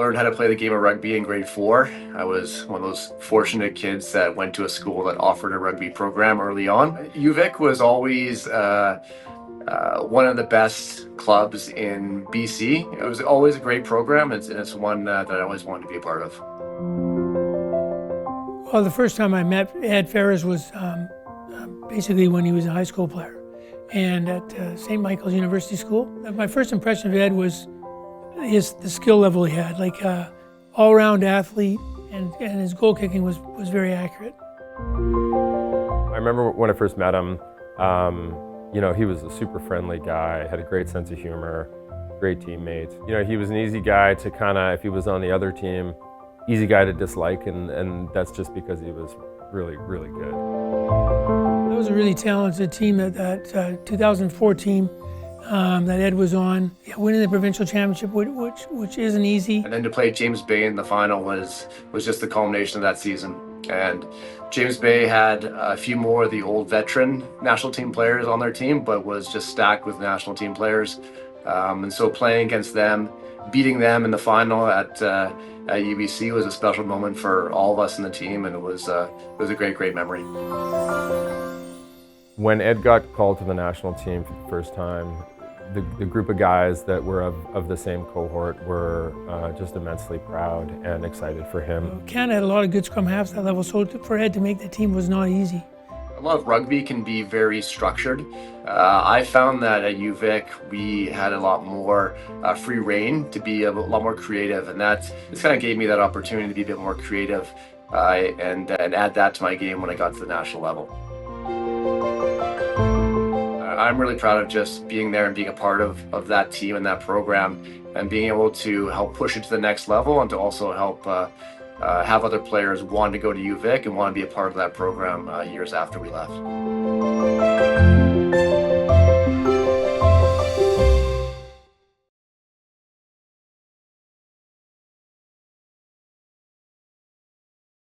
learned how to play the game of rugby in grade 4. I was one of those fortunate kids that went to a school that offered a rugby program early on. UVic was always one of the best clubs in BC. It was always a great program, and it's one that I always wanted to be a part of. Well, the first time I met Ed Fairhurst was basically when he was a high school player and at St. Michael's University School. My first impression of Ed was the skill level he had, like all-round athlete, and his goal kicking was very accurate. I remember when I first met him, he was a super friendly guy, had a great sense of humor, great teammate. He was an easy guy to if he was on the other team, easy guy to dislike, and that's just because he was really, really good. That was a really talented team, that 2004 team that Ed was on, winning the provincial championship, which isn't easy. And then to play James Bay in the final was just the culmination of that season. And James Bay had a few more of the old veteran national team players on their team, but was just stacked with national team players. And so playing against them, beating them in the final at UBC was a special moment for all of us in the team, and it was a great memory. When Ed got called to the national team for the first time, the group of guys that were of the same cohort were just immensely proud and excited for him. Canada had a lot of good scrum halves at that level, so for Ed to make the team was not easy. A lot of rugby can be very structured. I found that at UVic we had a lot more free reign to be a lot more creative, and this kind of gave me that opportunity to be a bit more creative and add that to my game when I got to the national level. I'm really proud of just being there and being a part of that team and that program, and being able to help push it to the next level, and to also help have other players want to go to UVic and want to be a part of that program years after we left.